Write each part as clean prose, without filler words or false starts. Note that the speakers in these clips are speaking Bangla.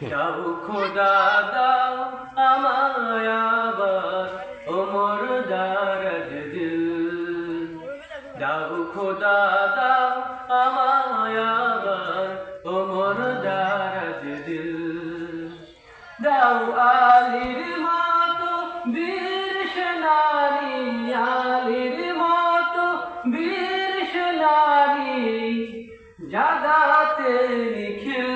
দাও খোদা দাও আমায় আবার ওমর দারাজ দিল। দাও খোদা দাও আমায় আবার ওমর দারাজ দিল। দাও আলীর মতো বীর সেনানী, আলীর মতো বীর সেনানী জাগাতে নিখিল।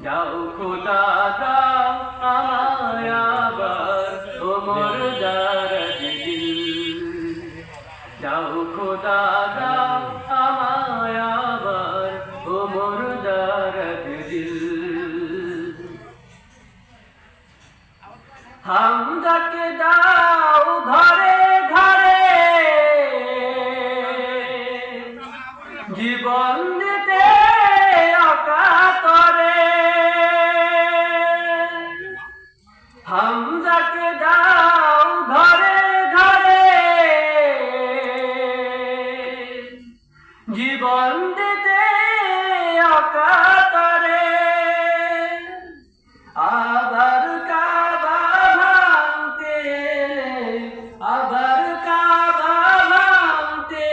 দাও খোদা দাও আমায় আবার ওমর দারাজ দিল। দাও খোদা দাও আমায় আবার ওমর দারাজ দিল। হামজাকে দাও ঘরে ঘরে জীবন দিতে অকাতরে। হামজাকে দাও ঘরে ঘরে জীবন দিতে অকাতরে। আবার কাবা ভাঙতে আবার কাবা ভাঙতে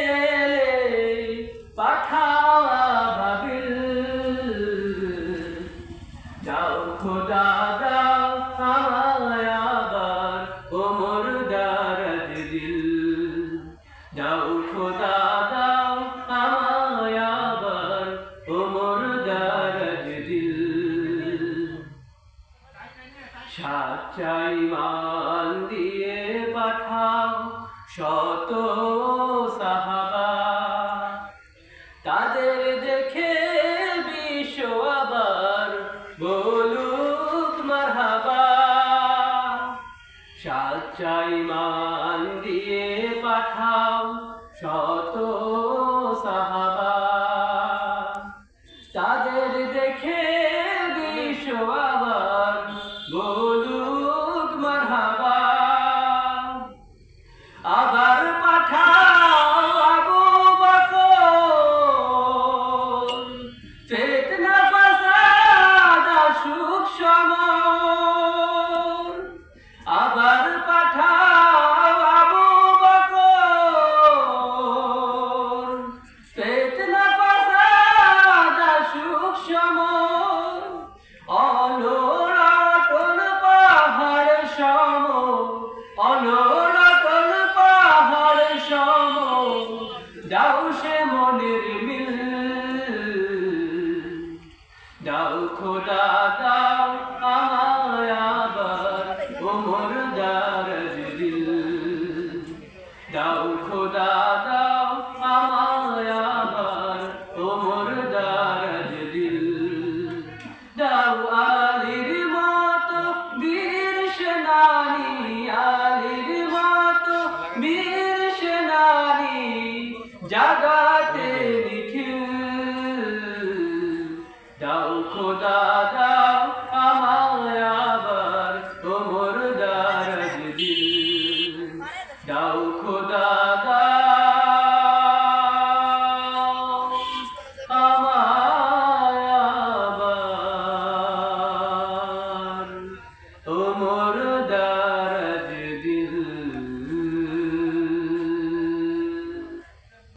পাঠাও আবাবিল। দাও খোদা দাও আমায় আবার ওমর দারাজ দিল। দাও খোদা দাও আমায় আবার ওমর দারাজ দিল। সাচ্চাই মান দিয়ে পাঠাও শত সাহাবা, তাদের দেখে বিশ্ব আবার বলুক মারহাবা। সাচ্চাই মান দিয়ে পাঠাও শত সাহাবা, তাদের দেখে বিশ্ব আবার বলুক মারহাবা। আবার পাঠাও আবু বকর, ফিতনা ফাসাদ আসুক সমর। আবার পাঠাও আবু বকর, ফিতনা ফাসাদ আসুক সমর। অনড়াটন পাহাড় সম, অনড়াটন পাহাড় সম দাও সে মনের মিল। দাও খোদা দাও আমায় আবার ওমর দারাজ দিল। দাও খোদা দাও আমায় আবার ওমর দারাজ দিল। দাও আলীর মতো বীর সেনানী, আলীর মতো বীর সেনানী জাগা